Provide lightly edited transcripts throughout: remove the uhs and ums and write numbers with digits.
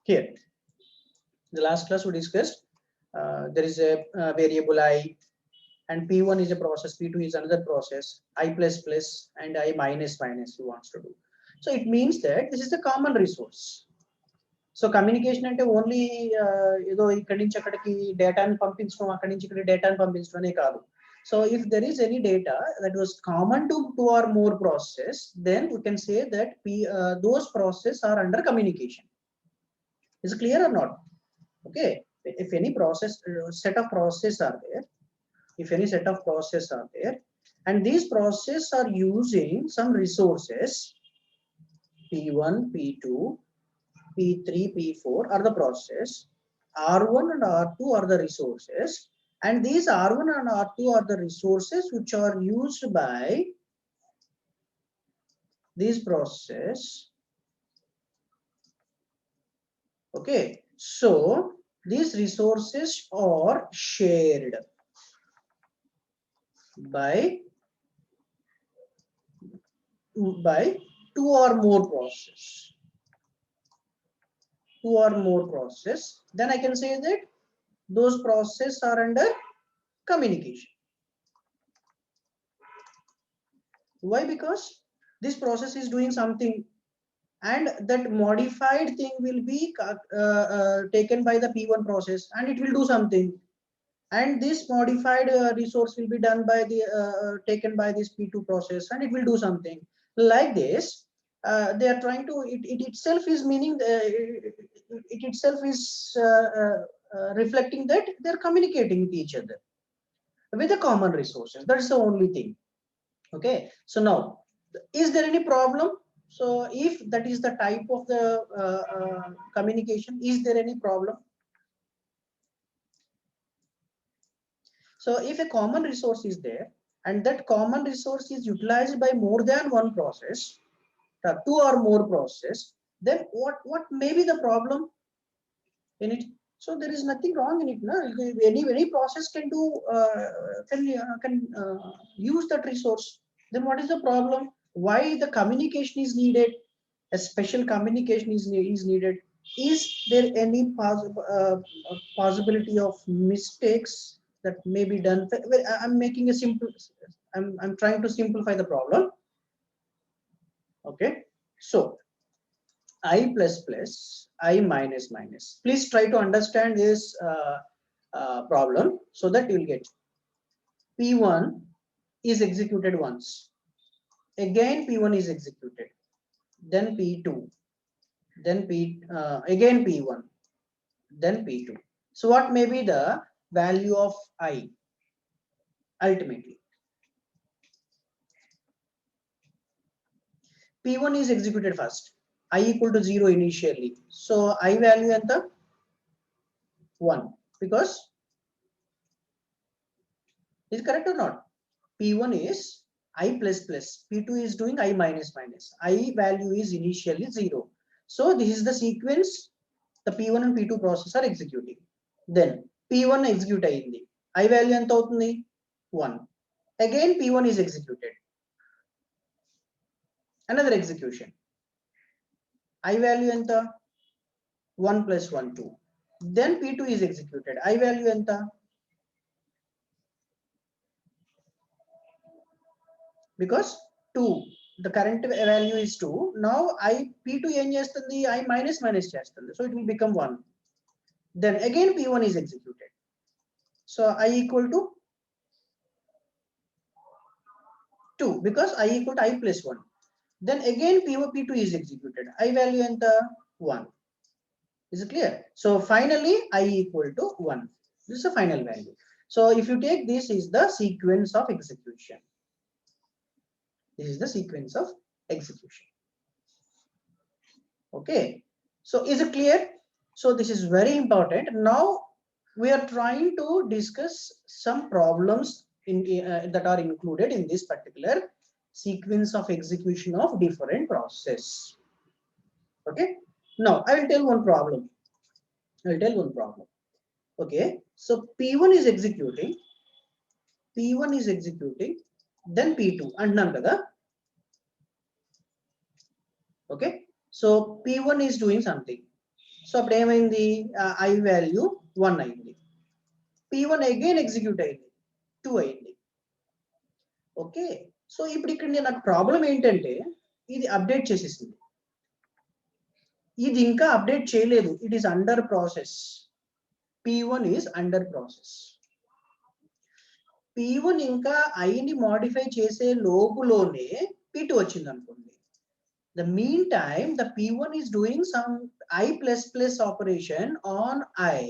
here the last class we discussed, there is a variable I, and P1 is a process, P2 is another process, I plus plus and I minus minus he wants to do. So it means that this is a common resource. So communication ante only ఏదో ఇక్కడి నుంచి అక్కడికి డేటాను పంపించడం, అక్కడి నుంచి ఇక్కడ డేటాను పంపించడమే కాదు. So if there is any data that was common to two or more process, then we can say that those processes are under communication. Is it clear or not? Okay, if any process set of processes are there, if any set of processes are there, and these processes are using some resources, P1, P2, P3, P4 are the process, R1 and R2 are the resources, and these R1 and R2 are the resources which are used by these processes. Okay, so these resources are shared by two or more processes. Two or more process, then I can say that those processes are under communication. Why? Because this process is doing something, and that modified thing will be taken by the P1 process, and it will do something, and this modified resource will be done by the taken by this P2 process, and it will do something like this. They are trying to it itself is meaning it itself is reflecting that they are communicating with each other with the common resources. That's the only thing. Okay, so now is there any problem? So if that is the type of the communication, is there any problem? So if a common resource is there and that common resource is utilized by more than one process, two or more process, then what may be the problem in it? So there is nothing wrong in it. No? Any process can do can use that resource. Then what is the problem? Why the communication is needed? A special communication is needed. Is there any possibility of mistakes that may be done? I'm making a simple. I'm trying to simplify the problem. Okay, so I plus plus, I minus minus. Please try to understand this problem so that you will get. P1 is executed once. Again P1 is executed. Then P2. Then again P1. Then P2. So what may be the value of I ultimately? P1 is executed first. I equal to 0 initially. So I value at the 1, because is correct or not? P1 is I plus plus, P2 is doing I minus minus. I value is initially 0. So this is the sequence the P1 and P2 process are executing. Then P1 execute ayindi. I value enta avutundi 1. Again P1 is executed. Another execution. I value enta 1 plus 1 2. Then P2 is executed. I value enta, because 2, the current value is 2. Now P2 em chestundi, I minus minus chestundi, so it will become 1. Then again P1 is executed. So I equal to 2, because I equal to I plus 1. Then again P2 is executed. I value enta 1. Is it clear? So finally I equal to 1. This is the final value. So if you take this is the sequence of execution. This is the sequence of execution. Okay, so is it clear? So this is very important. Now we are trying to discuss some problems that are included in this particular sequence of execution of different processes. Okay, now I will tell one problem. Okay, so P1 is executing, then P2 అంటున్నాను కదా. Okay, so P1 is doing something. So అప్పుడు ఏమైంది, I value 1 అయింది. P1 again execute అయింది, 2 అయింది. Okay, so ఇప్పుడు ఇక్కడ నాకు ప్రాబ్లం ఏంటంటే ఇది అప్డేట్ చేసేసింది, ఇది ఇంకా అప్డేట్ చేయలేదు, it is under process. P1 is under process. P1 ఇంకా ఐని మాడిఫై చేసే లోపులోనే P2 వచ్చింది అనుకోండి. The meantime, the P1 is doing some I++ operation on I.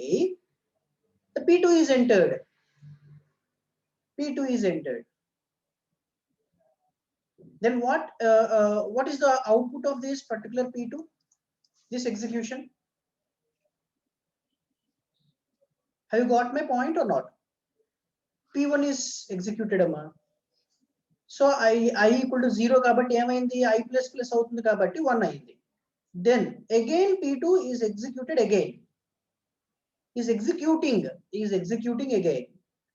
The P2 is entered. P2 is entered. Then what is the output of this particular P2? This execution. Have you got my point or not? P1 is executed amma. So I equal to 0 kabatti emaindi, I++ avutundi kabatti 1 ayindi. Then again P2 is executed again. Is executing again.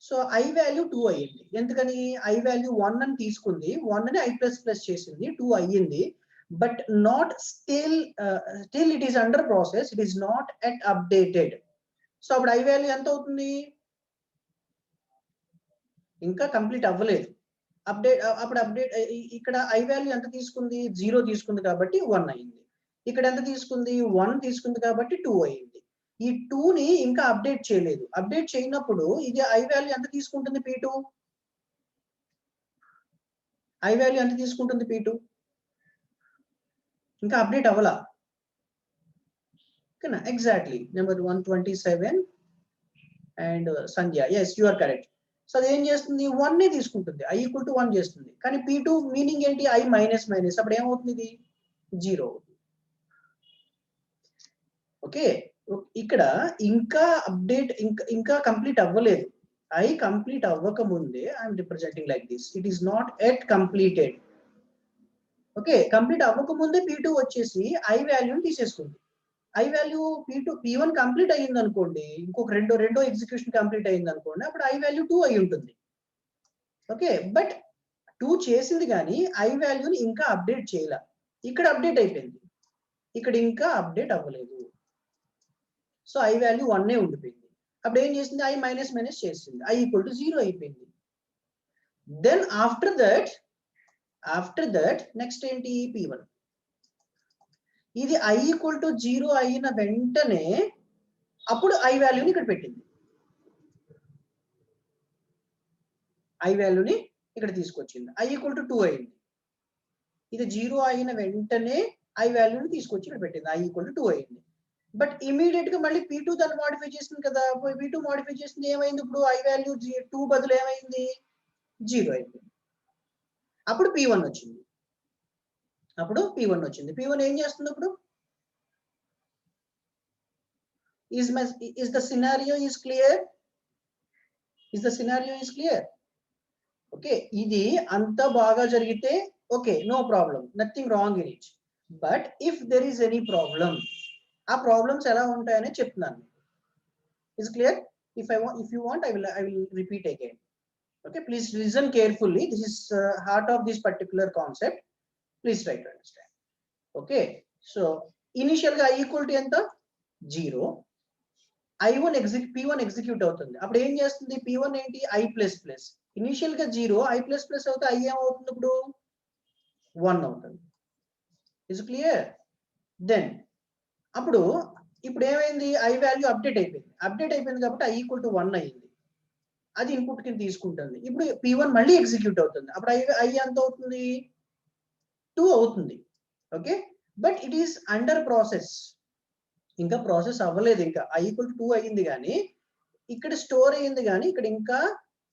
So I value 2 ayindi. Endukani I value 1 అని తీసుకుంది, 1 అని I++ చేసింది, 2 అయ్యింది. But not still it is under process, it is not yet updated. So అప్పుడు I value ఎంత అవుతుంది, ఇంకా complete అవ్వలేదు. అప్పుడు అప్డేట్ ఇక్కడ I వాల్యూ ఎంత తీసుకుంది, 0 తీసుకుంది కాబట్టి 1 అయింది. ఇక్కడ ఎంత తీసుకుంది, 1 తీసుకుంది కాబట్టి 2 అయింది. ఈ 2ని ఇంకా అప్డేట్ చేయలేదు. అప్డేట్ చేయనప్పుడు ఇది I వాల్యూ ఎంత తీసుకుంటుంది, P2 I వాల్యూ ఎంత తీసుకుంటుంది, P2 ఇంకా అప్డేట్ అవ్వలా. ఓకేనా, exactly number 127 and Sandhya, yes you are correct. So అది ఏం చేస్తుంది, 1 ని తీసుకుంటుంది, I equal to 1 చేస్తుంది. కానీ P2 మీనింగ్ ఏంటి, I మైనస్ మైనస్, అప్పుడు ఏమవుతుంది, ఇది 0 అవుతుంది. ఓకే, ఇక్కడ ఇంకా అప్డేట్ ఇంకా కంప్లీట్ అవ్వలేదు. I కంప్లీట్ అవ్వక ముందే I'm representing like this, it is not at completed. Okay, complete అవ్వక ముందే P2 వచ్చేసి I వాల్యూని తీసేసుకుంది. I వాల్యూ P1 కంప్లీట్ అయ్యింది అనుకోండి, ఇంకొక రెండో ఎగ్జిక్యూషన్ కంప్లీట్ అయ్యింది అనుకోండి, అప్పుడు I వాల్యూ 2 అయి ఉంటుంది. ఓకే, బట్ 2 చేసింది కానీ I వాల్యూని ఇంకా అప్డేట్ చేయాల. ఇక్కడ అప్డేట్ అయిపోయింది, ఇక్కడ ఇంకా అప్డేట్ అవ్వలేదు. సో I వాల్యూ 1 ఉండిపోయింది. అప్పుడు ఏం చేసింది, I మైనస్ మైనస్ చేసింది, I ఈక్వల్ టు 0 అయిపోయింది. దెన్ ఆఫ్టర్ దట్ నెక్స్ట్ ఏంటి, P1. ఇది I ఈక్వల్ టు 0 అయిన వెంటనే అప్పుడు I వాల్యూని ఇక్కడ పెట్టింది, I వాల్యూని ఇక్కడ తీసుకొచ్చింది, I ఈక్వల్ టు 2 అయింది. ఇది 0 అయిన వెంటనే I వాల్యూని తీసుకొచ్చి ఇక్కడ పెట్టింది, I ఈక్వల్ టు 2 అయింది. బట్ ఇమీడియట్ గా మళ్ళీ P2 దాన్ని మాడిఫై చేసింది కదా, P2 మాడిఫై చేసింది, ఏమైంది ఇప్పుడు I వాల్యూ 2 బదులు ఏమైంది, 0 అయింది. అప్పుడు P1 వచ్చింది. P1 ఏం చేస్తుంది ఇప్పుడు, is the scenario is clear? Okay, ఇది అంత బాగా జరిగితే okay, no problem, nothing wrong in it. But if there is any problem, ఆ ప్రాబ్లమ్స్ ఎలా ఉంటాయని చెప్తున్నాను. Is clear? If you want I will repeat again. Okay, please listen carefully, this is heart of this particular concept, please try to understand. Okay, so initial గా I equal to ఎంత, 0. P1 execute అవుతుంది. అప్పుడు ఏం చేస్తుంది, P1 ఏంటి, I++. Initial గా 0, I++ అవుతే I ఏమవుతుంది, ఇప్పుడు 1 అవుతుంది. Is clear? దెన్ ఇప్పుడు ఏమైంది, I వాల్యూ అప్డేట్ అయిపోయింది కాబట్టి I ఈక్వల్ టు 1 అయింది. అది ఇన్పుట్ కింద తీసుకుంటుంది. ఇప్పుడు P1 మళ్ళీ ఎగ్జిక్యూట్ అవుతుంది. అప్పుడు I ఎంత అవుతుంది, 2 అవుతుంది. Okay, but it is under process, ఇంకా ప్రాసెస్ అవ్వలేదు. ఇంకా I ఈక్వల్ టు 2 అయ్యింది కానీ ఇక్కడ స్టోర్ అయ్యింది కానీ ఇక్కడ ఇంకా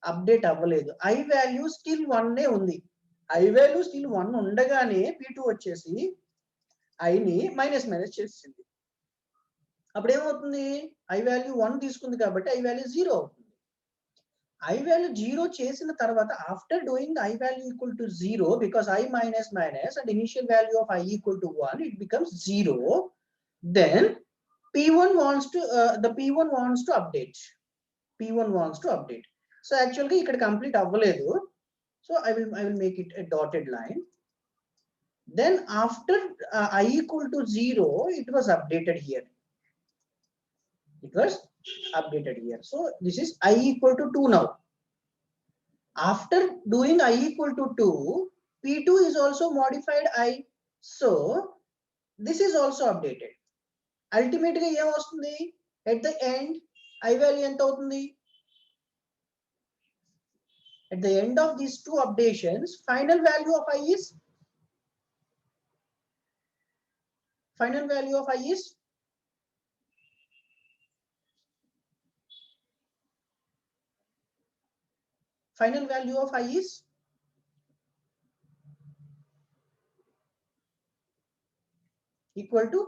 అప్డేట్ అవ్వలేదు. I వాల్యూ స్టిల్ 1 ఉంది. I వాల్యూ స్టిల్ 1 ఉండగానే P2 వచ్చేసి ఐని మైనస్ చేసింది. అప్పుడు ఏమవుతుంది, I వాల్యూ 1 తీసుకుంది కాబట్టి I వాల్యూ 0 అవుతుంది. I వాల్యూ 0 చేసిన తర్వాత after doing I value equal to 0 because I minus and initial value of I equal to 1, it becomes 0. Then P1 wants to update. So actually ఇక్కడ complete అవ్వలేదు. So I will make it a dotted line. Then after I equal to 0, it was updated here. It was updated here. So this is I equal to 2 now. After doing I equal to 2, P2 is also modified I. So this is also updated. Ultimately, at the end, I value enta avutundi. At the end of these two updations, final value of I is final value of I is final value of I is equal to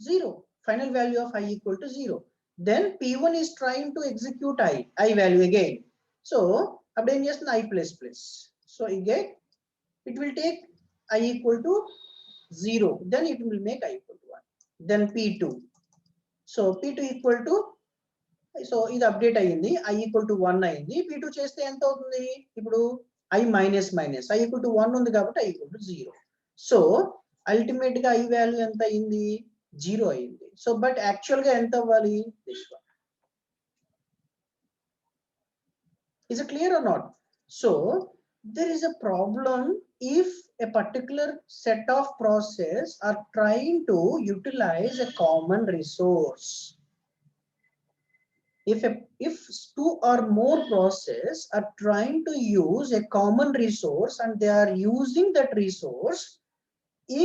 0. Final value of I equal to 0. Then P1 is trying to execute I value again. So update just I plus plus. So again, it will take I equal to 0. Then it will make I equal to 1. Then P2. So P2 equal to, so ఇది update అయ్యింది, I equal to 1 అయింది. P2 చేస్తే ఎంత అవుతుంది? ఇప్పుడు I minus minus I equal to 1 ఉంది కాబట్టి I equal to 0. So ultimate గా I వాల్యూ ఎంత అయింది? 0 అయింది. సో బట్ యాక్చువల్ గా ఎంత అవ్వాలి? This one. Is it clear or not? So there is a problem if a particular set of process are trying to utilize a common resource. If two or more process are trying to use a common resource and they are using that resource,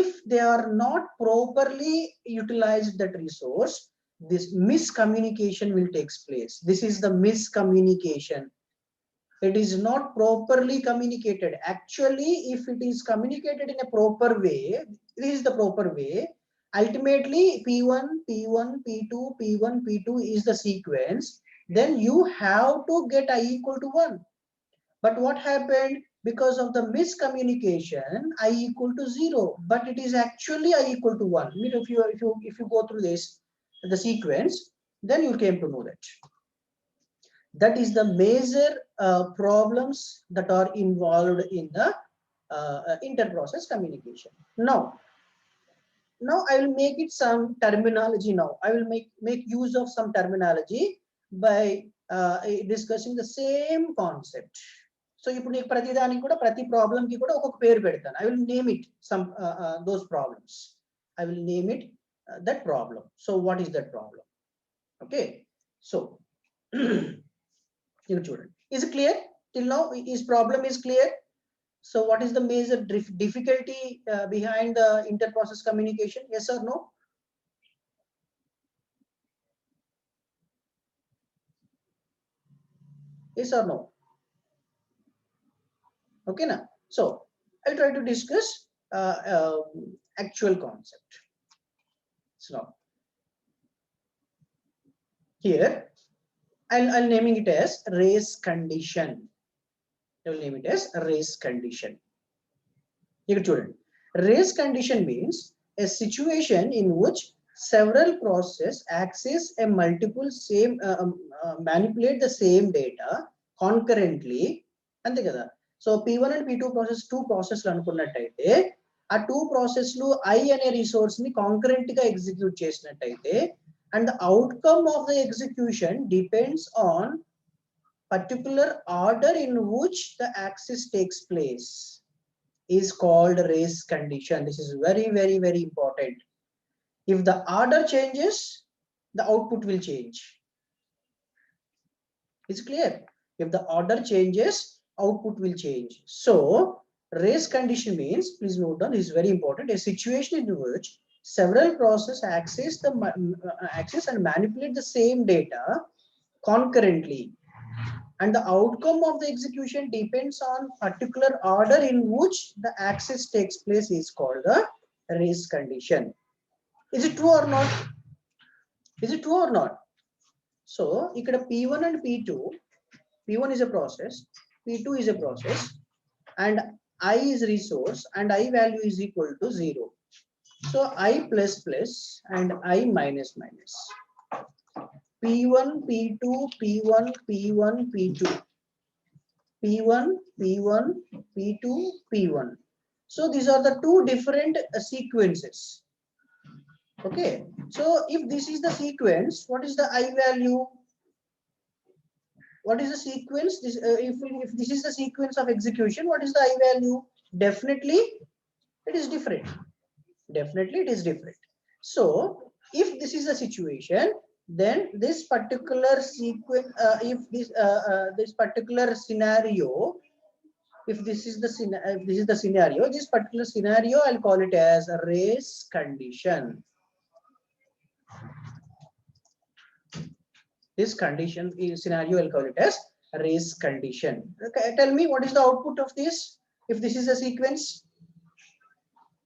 if they are not properly utilized that resource, this miscommunication will take place. This is the miscommunication. It is not properly communicated. Actually, if it is communicated in a proper way, this is the proper way. Ultimately, P1, P1, P2, P1, P2 is the sequence. Then you have to get I equal to 1. But what happened? Because of the miscommunication, I equal to 0. But it is actually I equal to 1. I mean, if you go through this, the sequence, then you came to know that. That is the major problems that are involved in the inter-process communication. Now I will make it some terminology. Now I will make use of some terminology by discussing the same concept. So ఇప్పుడు నీకు ప్రతి దానికి కూడా ప్రతి problem కి కూడా ఒక్కొక్క పేరు పెడతాను. I will name it some those problems. I will name it that problem. So what is that problem? Okay, so is it clear till now? His problem is clear. So what is the major difficulty behind the inter-process communication? Yes or no? Yes or no? Okay now. So I'll try to discuss actual concept. So now here I'll naming it as race condition. I will name it as race condition. Race condition means a situation in which several process access a multiple same manipulate the same data concurrently. అంతే కదా. So P1 and P2 process 2 ప్రాసెస్లు అనుకున్నట్టయితే ఆ 2 ప్రాసెస్లు I అనే resource ని concurrent గా execute చేసినట్టయితే and the outcome of the execution depends on particular order in which the access takes place is called race condition. This is very, very, very important. If the order changes, the output will change. It's clear. If the order changes, output will change. So race condition means, please note down, this is very important, a situation in which several processes access and manipulate the same data concurrently, and the outcome of the execution depends on particular order in which the access takes place is called the race condition. Is it true or not? Is it true or not? So ikkada P1 and P2, P1 is a process, P2 is a process, and I is resource, and I value is equal to 0. So I plus plus and I minus minus. P1, P2, P1, P1, P2. P1, P1, P2, P1. So these are the two different sequences. Okay, so if this is the sequence, what is the I value? What is the sequence? This if this is the sequence of execution, what is the I value? Definitely it is different. Definitely it is different. So if this is the situation, then this particular sequence, if this particular scenario, if this is the scenario, this particular scenario, I'll call it as a race condition. This condition scenario, I'll call it as a race condition. Okay, tell me what is the output of this? If this is a sequence,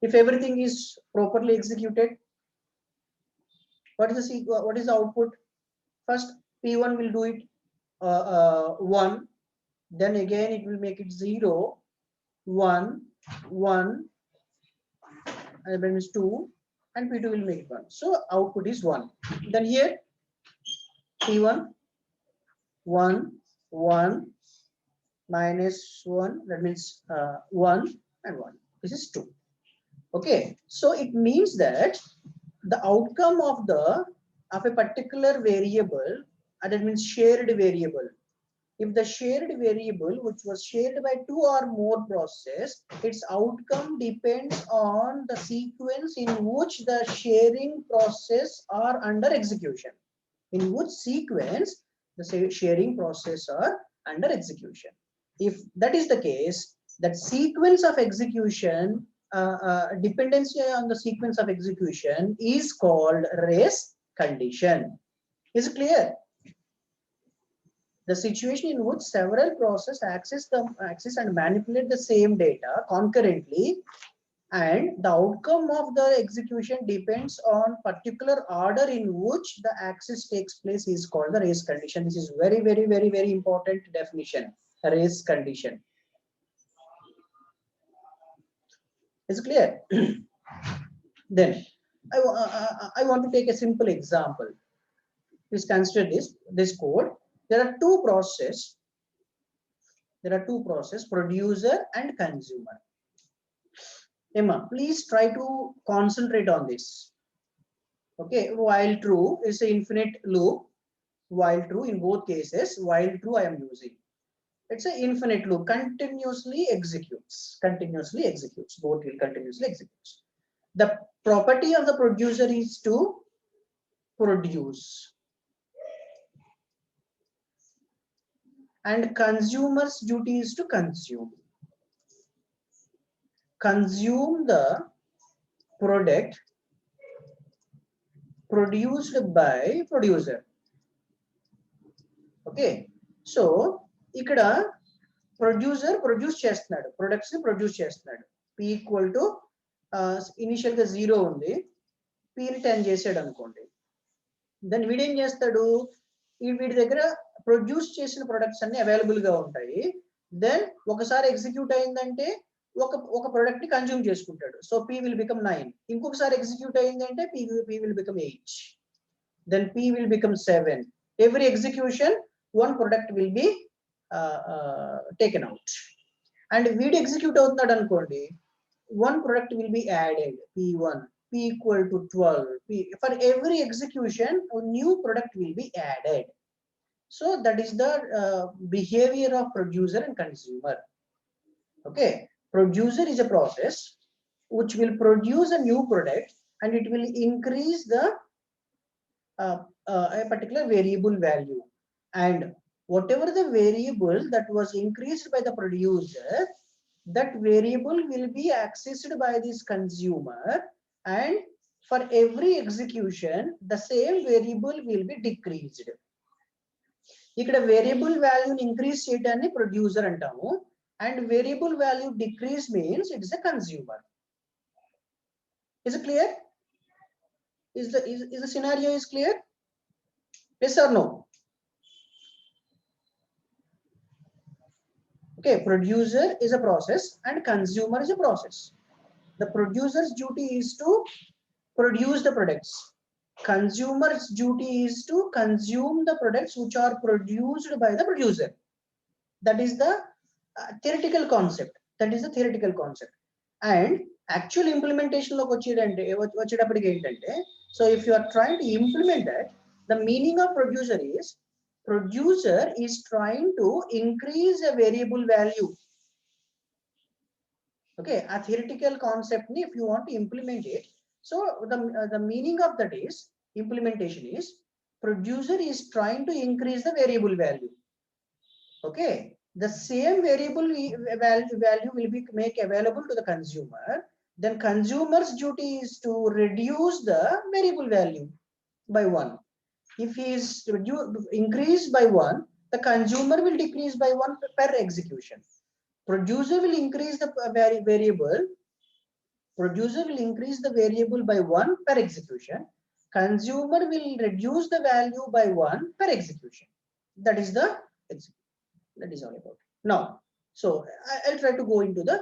if everything is properly executed, what is the output? First, P1 will do it 1, then again it will make it 0, 1, 1, and then is 2, and P2 will make it 1. So output is 1. Then here P1 1, 1 minus 1, that means 1 and 1. This is 2. Okay, so it means that the outcome of a particular variable, and that means shared variable. If the shared variable which was shared by 2 or more process, its outcome depends on the sequence in which the sharing process are under execution. In which sequence the sharing process are under execution. If that is the case, that sequence of execution, dependency on the sequence of execution is called race condition. Is it clear? The situation in which several processes access and manipulate the same data concurrently, and the outcome of the execution depends on particular order in which the access takes place is called the race condition. This is very, very, very, very important definition. Race condition. Is it clear? Then I want to take a simple example. Please consider this code. There are two processes, producer and consumer. Emma, please try to concentrate on this. Okay, while true is an infinite loop. While true in both cases, while true I am using. It's an infinite loop, continuously executes. Both will continuously execute. The property of the producer is to produce. And consumer's duty is to consume. Consume the product produced by producer. Okay, so ikkada producer produce chestnut, products ni produce chestnut. P equal to initial ga 0 undi, P ni 10 chesadu anukondi. Then వీడు ఏం చేస్తాడు, వీడి దగ్గర produce చేసిన products అన్ని available గా ఉంటాయి. Then ఒకసారి ఎగ్జిక్యూట్ అయిందంటే ఒక ప్రొడక్ట్ ని కన్జ్యూమ్ చేసుకుంటాడు. So P will become 9. ఇంకొకసారి ఎగ్జిక్యూట్ అయిందంటే P will become 8. Then P will become 7. Every execution one product will be taken out. And వీడు ఎగ్జిక్యూట్ అవుతున్నాడు అనుకోండి, one product will be added, P1, P equal to 12. For every execution, a new product will be added. So that is the behavior of producer and consumer. Okay, producer is a process which will produce a new product, and it will increase the a particular variable value, and whatever the variable that was increased by the producer, that variable will be accessed by this consumer, and for every execution the same variable will be decreased. ఇక్కడ variable వాల్యూని increase చేయడాన్ని producer అంటాము, and variable value decrease means it is a consumer. Is it clear? Is the scenario is clear? Yes or no? Okay, producer is a process and consumer is a process. The producer's duty is to produce the products. Consumer's duty is to consume the products which are produced by the producer. That is the theoretical concept. and actual implementation లో వచ్చేటప్పటికి ఏంటంటే, so if you are trying to implement that, the meaning of producer is trying to increase a variable value. Okay, a theoretical concept ni if you want to implement it, so the meaning of that is implementation is producer is trying to increase the variable value. Okay, the same variable value will be make available to the consumer, then consumer's duty is to reduce the variable value by 1. If he is increased by 1, the consumer will decrease by 1 per execution. Producer will increase the variable. Producer will increase the variable by 1 per execution. Consumer will reduce the value by 1 per execution. That is the that is all about it. Now, so I'll try to go into the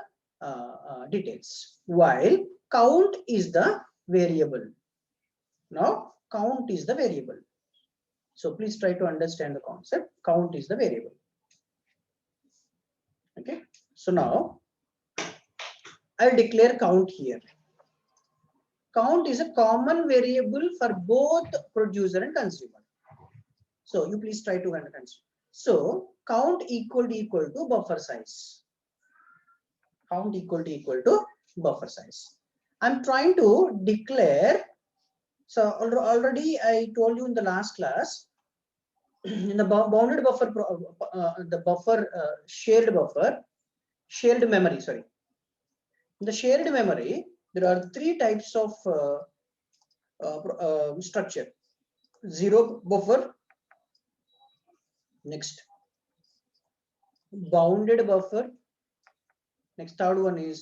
details. While count is the variable. Now, count is the variable. So please try to understand the concept. Count is the variable. Okay. So now I'll declare count here. Count is a common variable for both producer and consumer. So you please try to understand. So count equal to buffer size. Count equal to buffer size. I'm trying to declare. So already I told you in the last class, in the bounded buffer, the buffer, shared memory, sorry. In the shared memory, there are 3 types of structure. Zero buffer, next bounded buffer, next third one is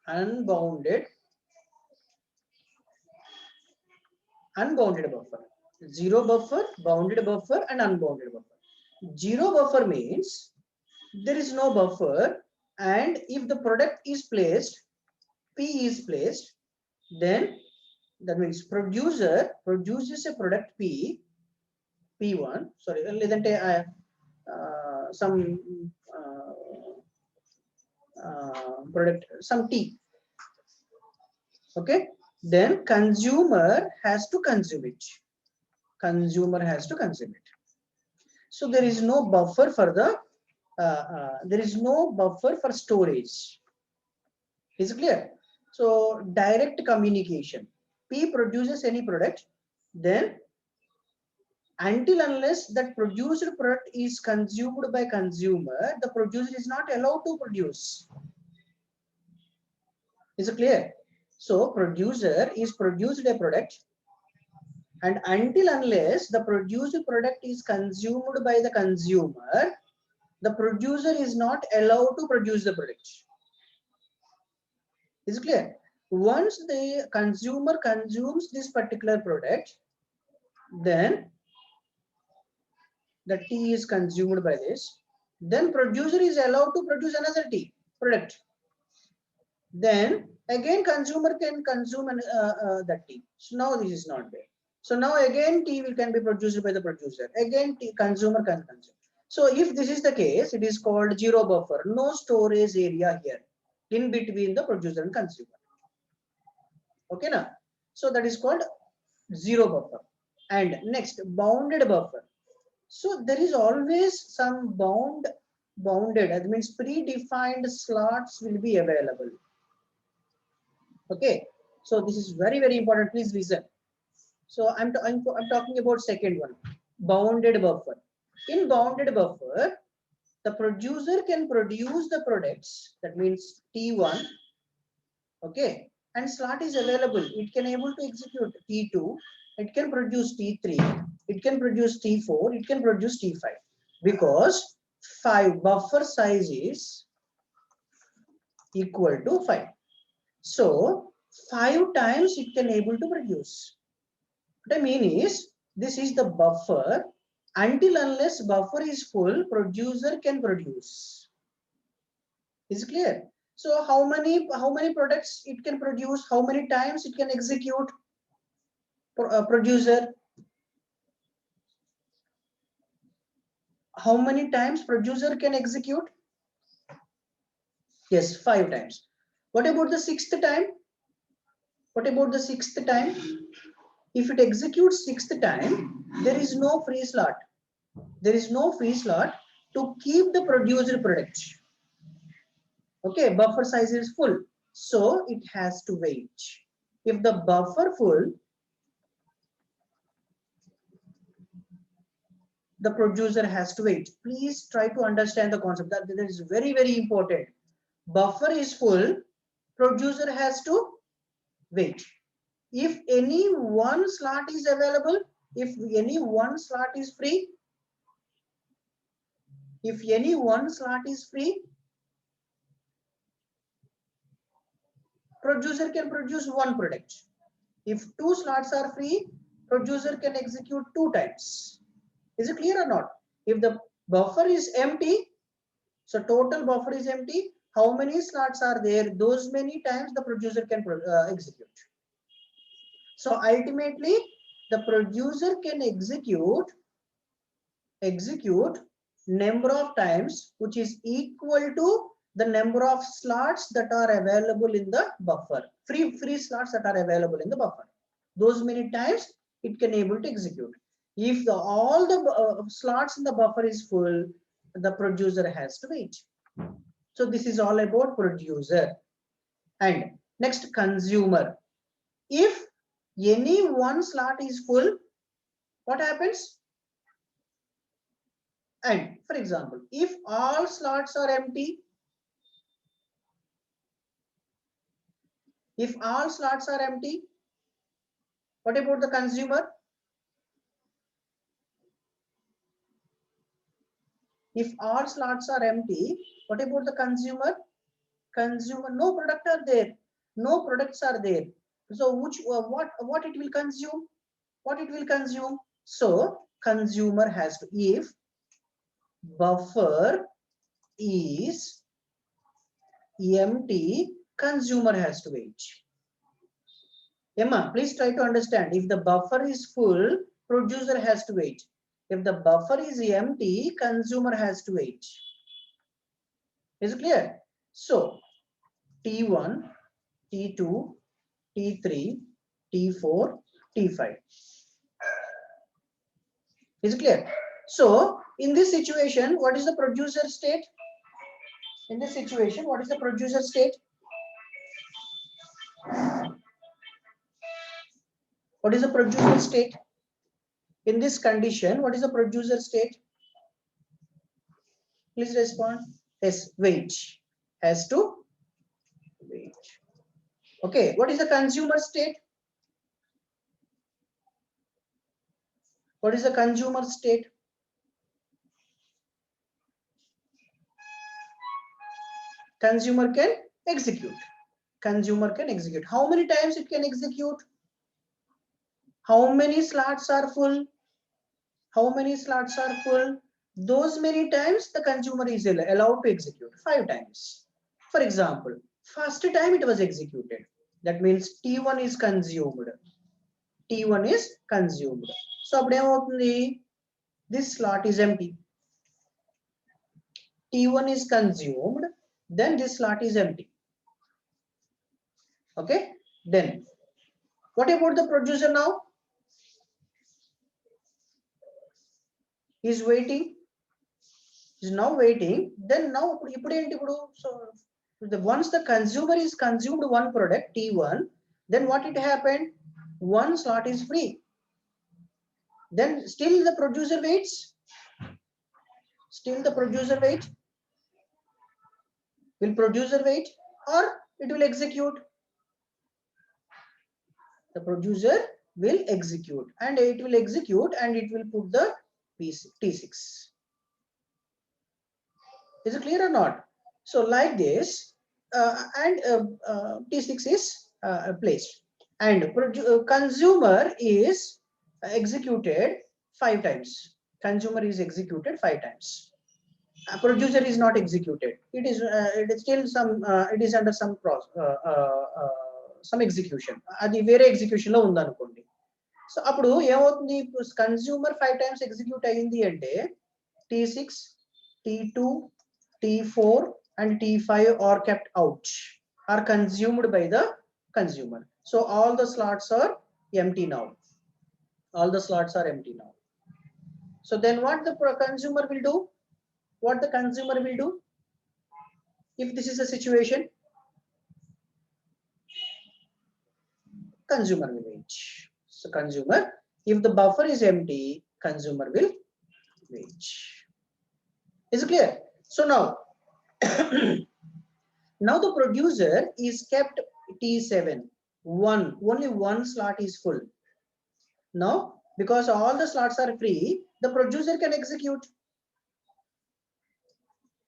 unbounded buffer. Zero buffer, bounded buffer, and unbounded buffer. Zero buffer means there is no buffer, and if the product is placed, P is placed, then that means producer produces a product P1, sorry, లేదంటే some product, some T. Okay, then consumer has to consume it. So there is no buffer for the there is no buffer for storage. Is it clear? So direct communication. P produces any product, then until unless that produced product is consumed by consumer, the producer is not allowed to produce. Is it clear? So producer is produced a product, and until unless the produced product is consumed by the consumer, the producer is not allowed to produce the product. Is it clear? Once the consumer consumes this particular product, then the T is consumed by this, then producer is allowed to produce another T product. Then again consumer can consume that T. So now this is not there. So now again T can be produced by the producer. Again consumer can consume. So if this is the case, it is called zero buffer. No storage area here in between the producer and consumer. Okay, now so that is called zero buffer. And next, bounded buffer. So there is always some bounded, that means predefined slots will be available. Okay, so this is very, very important. Please listen. So I'm talking about second one, bounded buffer. In bounded buffer, the producer can produce the products, that means T1, okay, and slot is available. It can able to execute T2, it can produce T3, it can produce T4, it can produce T5, because 5 buffer size is equal to 5. So 5 times it can able to produce. What I mean is, this is the buffer. Until unless buffer is full, producer can produce. Is it clear? So how many products it can produce? How many times it can execute? Producer. How many times producer can execute? Yes, 5 times. What about the sixth time? What about the sixth time? If it executes sixth time, there is no free slot. There is no free slot to keep the produced product. Okay, buffer size is full, so it has to wait. If the buffer full, the producer has to wait. Please try to understand the concept. That is very, very important. Buffer is full, producer has to wait. If any one slot is available, if any one slot is free, if any one slot is free, producer can produce one product. If two slots are free, producer can execute 2 times. Is it clear or not? If the buffer is empty, so total buffer is empty, how many slots are there? Those many times the producer can execute. So ultimately, the producer can execute number of times which is equal to the number of slots that are available in the buffer. Free slots that are available in the buffer. Those many times it can able to execute. If all the slots in the buffer is full, the producer has to wait. So this is all about producer. And next, consumer. If any one slot is full, what happens? And for example, if all slots are empty, what about the consumer? If all slots are empty, what about the consumer? No product are there, no products are there. So what it will consume? What it will consume? So consumer has to, if buffer is empty, consumer has to wait. Emma, please try to understand. If the buffer is full, producer has to wait. If the buffer is empty, consumer has to wait. Is it clear? So T1, T2, T3, T4, T5. Is it clear? So in this situation, what is the producer state? In this situation, what is the producer state? What is the producer state? In this condition, what is the producer state? Please respond. Yes, wait. Has to wait. Okay, what is the consumer state? What is the consumer state? Consumer can execute. Consumer can execute. How many times it can execute? How many slots are full? How many slots are full? Those many times the consumer is allowed to execute. 5 times. For example, first time it was executed. That means T1 is consumed. T1 is consumed. So this slot is empty. T1 is consumed, then this slot is empty. Okay, then what about the producer now? Is waiting, is now waiting. Then now so once the consumer is consumed one product T1, then what it happened? One slot is free. Then still the producer waits. Still the producer waits. Will producer wait or it will execute? The producer will execute, and it will execute and it will put the T6. Is it clear or not? So like this, T6 is placed, and consumer is executed 5 times. Consumer is executed 5 times. Producer is not executed. It is still some. It is under some some execution. Adi vere execution lo undanukondi. So appudu ఏమవుతుంది? Consumer 5 times execute అయ్యింది అంటే T6, T2, T4 and T5 are kept out. are consumed by the consumer. So all the slots are empty now. All the slots are empty now. So then what the consumer will do? What the consumer will do? If this is a situation, consumer will wait. So consumer, if the buffer is empty, consumer will wait. Is it clear? So now, now the producer is kept T7. Only one slot is full. Now, because all the slots are free, the producer can execute.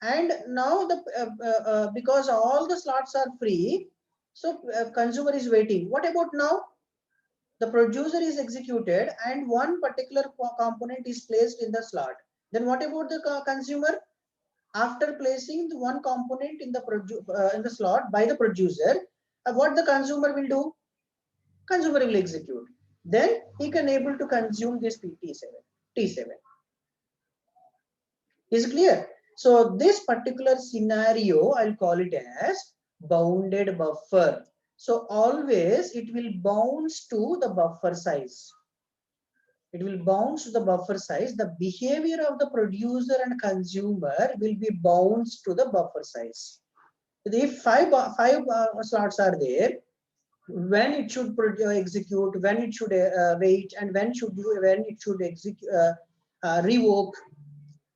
And now the because all the slots are free, so consumer is waiting. What about now? The producer is executed and one particular component is placed in the slot. Then what about the consumer? After placing the one component in the slot by the producer, what the consumer will do? Consumer will execute. Then he can able to consume this T7. Is it clear? So this particular scenario, I'll call it as bounded buffer. So always it will bounce to the buffer size. It will bounce to the buffer size. The behavior of the producer and consumer will be bounced to the buffer size. If five slots are there, when it should execute, when it should wait, and when it should execute, revoke,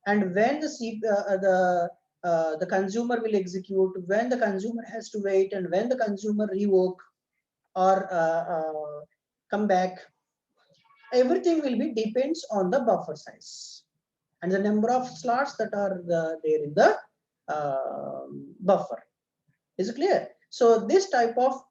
and when the consumer will execute, when the consumer has to wait, and when the consumer revoke or come back, everything will be depends on the buffer size and the number of slots that are there in the buffer. Is it clear? So this type of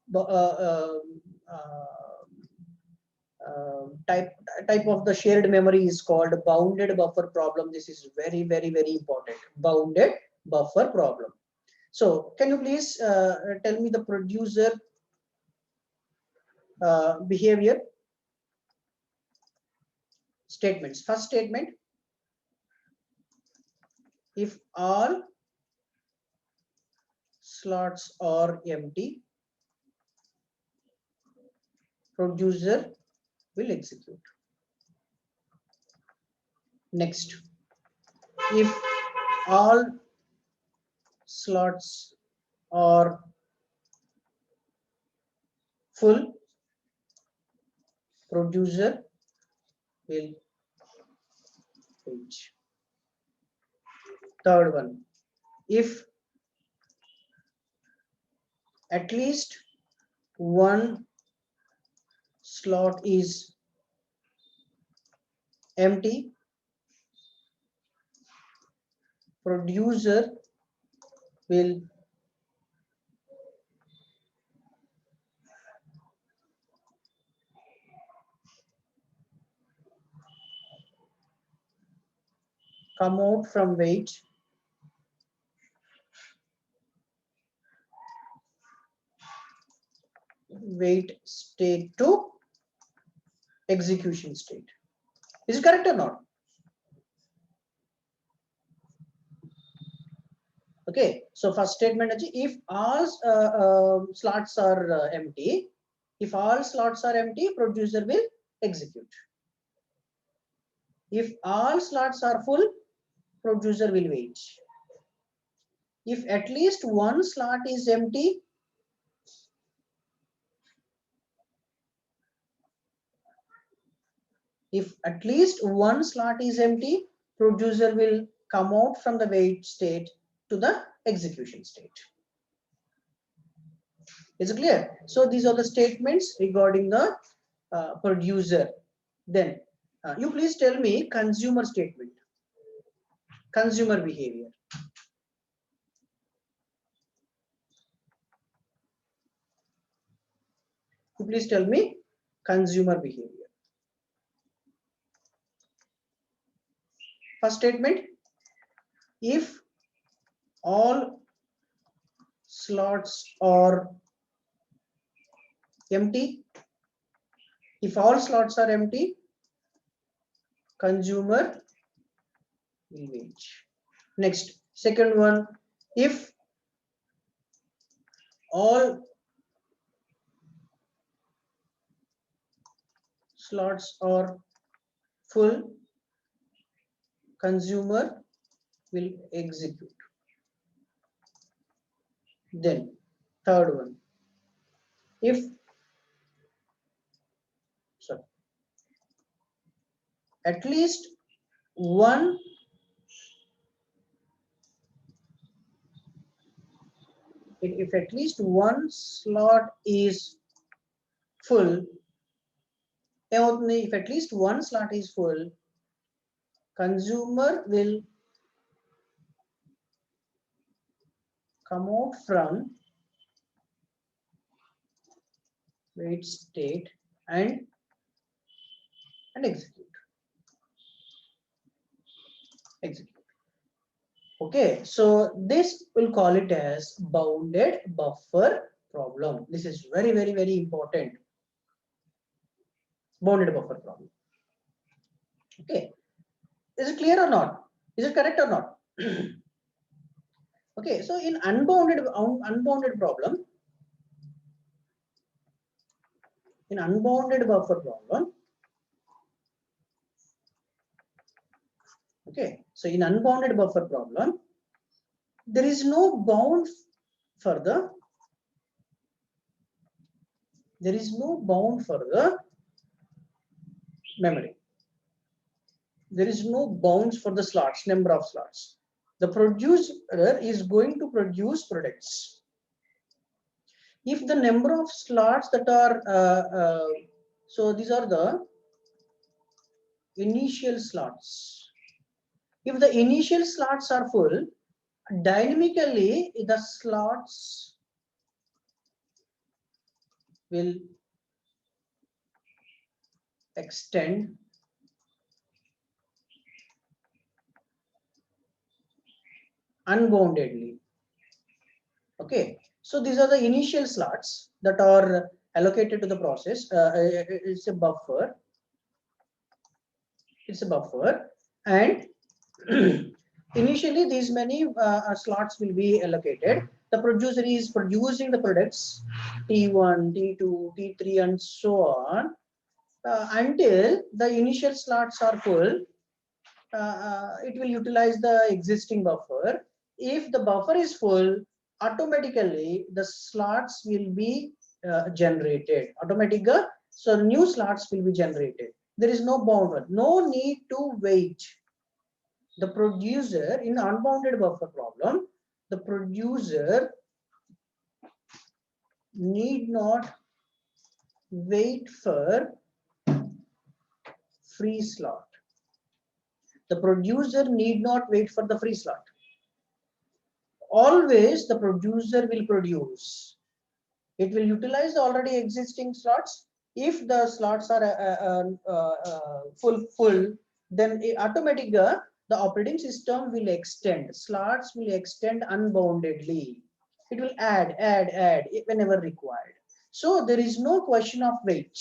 type of the shared memory is called bounded buffer problem. This is very important. Bounded buffer problem. So can you please tell me the producer behavior statements? First statement: if all slots are empty, producer will execute. Next, if all slots are full, producer will wait. Third one, if at least one slot is empty, producer will come out from wait state to execution state. Is it correct or not? Okay, so first statement, if all slots are empty, if all slots are empty, producer will execute. If all slots are full, producer will wait. If at least one slot is empty, producer will come out from the wait state to the execution state. Is it clear? So these are the statements regarding the producer. Then you please tell me consumer statement, consumer behavior. You please tell me consumer behavior. First statement: if all slots are empty, consumer will wait. Next, second one: if all slots are full, consumer will execute. Then third one, if at least one if at least one slot is full, if at least one slot is full, consumer will come out from wait state and execute. Okay, so this will call it as bounded buffer problem. This is very, very, very important. Bounded buffer problem. Okay, is it clear or not? Is it correct or not? Okay, so in unbounded problem, in unbounded buffer problem, okay, so in unbounded buffer problem, there is no bound for the memory. There is no bounds for the slots, number of slots. The producer is going to produce products. If the number of slots that are so these are the initial slots. If the initial slots are full, dynamically the slots will extend unboundedly. Okay, so these are the initial slots that are allocated to the process. It's a buffer. It's a buffer, and initially these many slots will be allocated. The producer is producing the products T1, T2, T3, and so on until the initial slots are full. It will utilize the existing buffer. If the buffer is full, automatically the slots will be generated. Automatically, so new slots will be generated. There is no bound, no need to wait. The producer in unbounded buffer problem, the producer need not wait for free slot. The producer need not wait for the free slot. Always the producer will produce. It will utilize the already existing slots. If the slots are full, then automatically the operating system will extend. Slots will extend unboundedly. It will add whenever required. So there is no question of wait.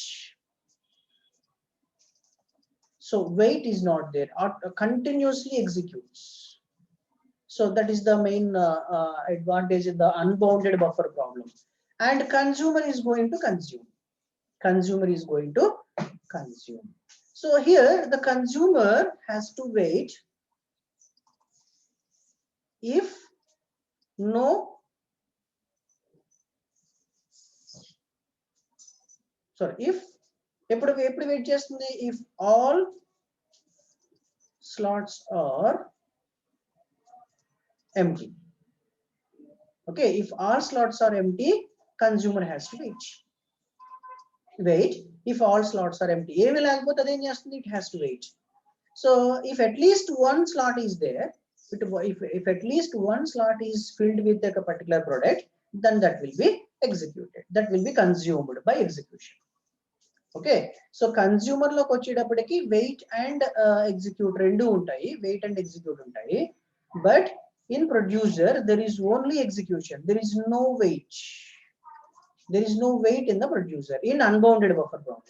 So wait is not there. Continuously executes. So that is the main advantage in the unbounded buffer problem. And consumer is going to consume. Consumer is going to consume. So here the consumer has to wait if no, sorry, if wait just if all slots are empty. Okay, if all slots are empty, consumer has to wait. If all slots are empty, it has to wait. So if at least one slot is there, if at least one slot is filled with a particular product, then that will be executed. That will be consumed by execution. Okay, so consumer lo kochedappadiki wait and execute rendu untayi, wait and execute untayi. But in producer there is only execution. There is no wait. There is no wait in the producer in unbounded buffer problem.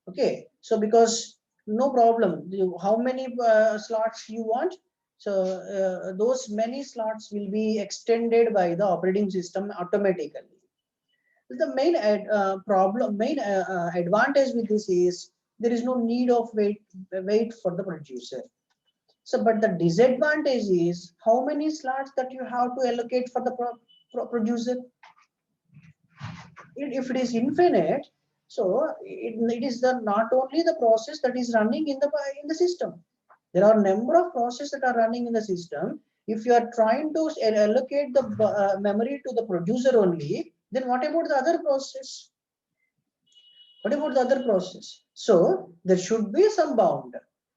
Okay, so because no problem, how many slots you want, so those many slots will be extended by the operating system automatically. The main advantage with this is there is no need of wait for the producer. So, but the disadvantage is how many slots that you have to allocate for the producer. If it is infinite, so it is the not only the process that is running in the system. There are number of processes that are running in the system. If you are trying to allocate the memory to the producer only, then what about the other process? What about the other process? So there should be some bound.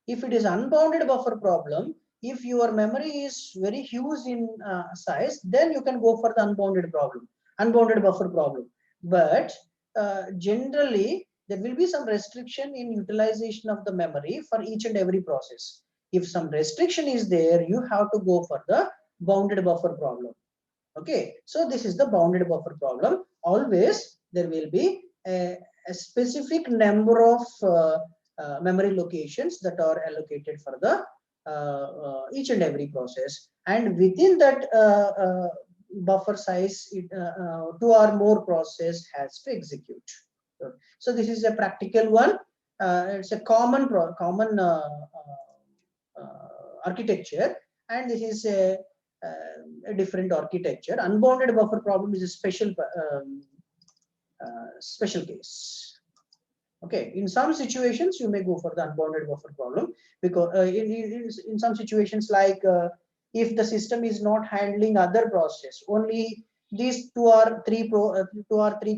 If it is unbounded buffer problem, if your memory is very huge in size, then you can go for the unbounded buffer problem. But generally, there will be some restriction in utilization of the memory for each and every process. If some restriction is there, you have to go for the bounded buffer problem. Okay, so this is the bounded buffer problem. Always there will be a specific number of memory locations that are allocated for the each and every process, and within that buffer size, two or more process has to execute. So this is a practical one. It's a common architecture, and this is a different architecture. Unbounded buffer problem is a special case. Okay, in some situations you may go for the unbounded buffer problem, because in some situations, like if the system is not handling other process, only these two or three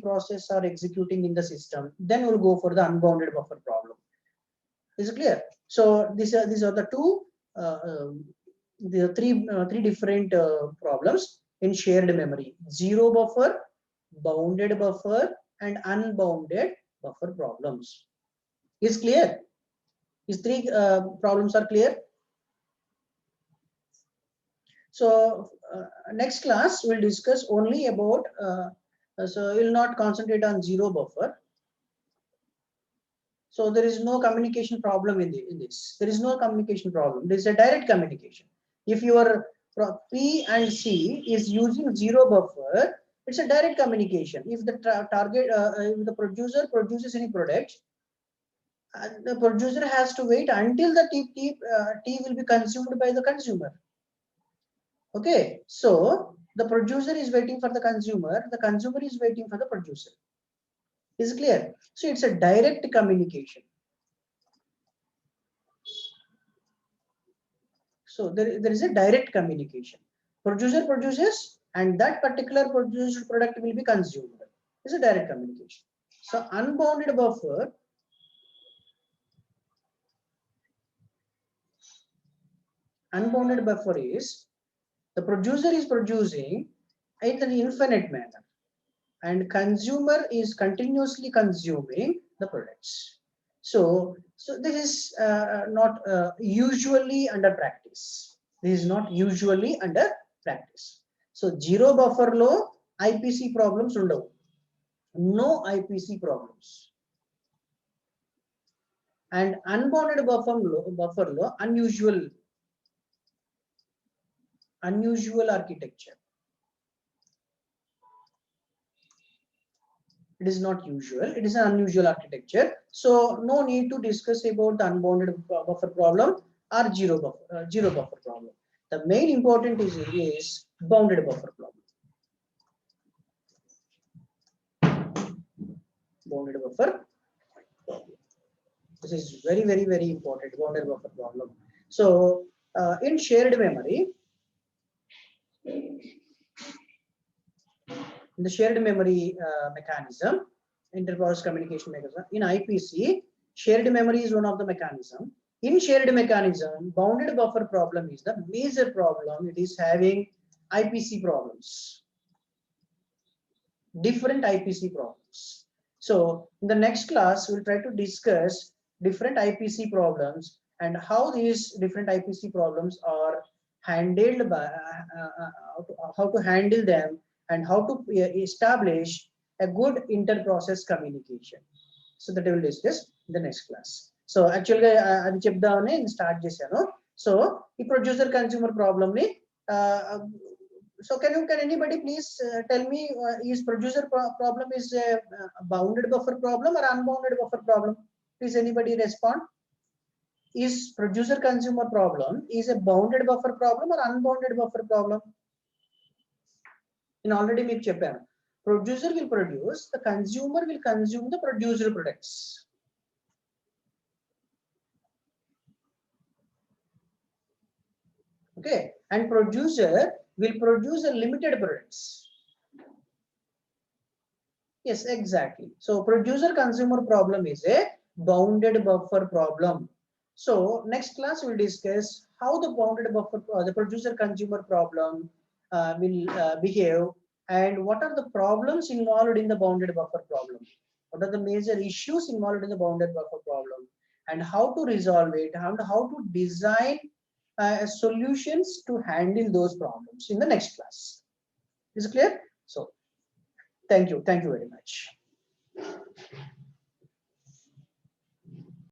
processes are executing in the system, then we'll go for the unbounded buffer problem. Is it clear? So these are the two the three different problems in shared memory: zero buffer, bounded buffer, and unbounded buffer problems. Is clear? These three problems are clear. So next class we'll discuss only about so we'll not concentrate on zero buffer. So there is no communication problem in this. There is no communication problem. There is a direct communication. If your P and C is using zero buffer, it's a direct communication. If the target, if the producer produces any product, the producer has to wait until the T will be consumed by the consumer. Okay, so the producer is waiting for the consumer is waiting for the producer. Is it clear? So it's a direct communication. So there is a direct communication. Producer produces, and that particular produced product will be consumed. It's a direct communication. So unbounded buffer is the producer is producing in an infinite manner, and consumer is continuously consuming the products. So this is not usually under practice. This is not usually under practice. So zero buffer lo IPC problems undavu. No IPC problems. And unbounded buffer lo unusual architecture. It is not usual, it is an unusual architecture. So no need to discuss about the unbounded buffer problem or zero buffer problem. The main important is bounded buffer problem. Bounded buffer problem. This is very important, bounded buffer problem. So in shared memory, in the shared memory mechanism, inter-process communication mechanism, in IPC, shared memory is one of the mechanism. In shared mechanism, bounded buffer problem is the major problem. It is having IPC problems, different IPC problems. So in the next class, we'll try to discuss different IPC problems and how these different IPC problems are handled by how to handle them, and how to establish a good inter-process communication. So that we will discuss in the next class. So actually, adi chepdamane start chesanu. So the producer consumer problem ni So can anybody please tell me, is producer problem is a bounded buffer problem or unbounded buffer problem? Please anybody respond. Is producer consumer problem is a bounded buffer problem or unbounded buffer problem? In already మీకు చెప్పాను, producer will produce, the consumer will consume the produced products. Okay, and producer will produce a limited products. Yes, exactly. So producer consumer problem is a bounded buffer problem. So next class we'll discuss how the bounded buffer, the producer consumer problem will behave, and what are the problems involved in the bounded buffer problem. What are the major issues involved in the bounded buffer problem, and how to resolve it, and how to design solutions to handle those problems in the next class. Is it clear? So thank you very much.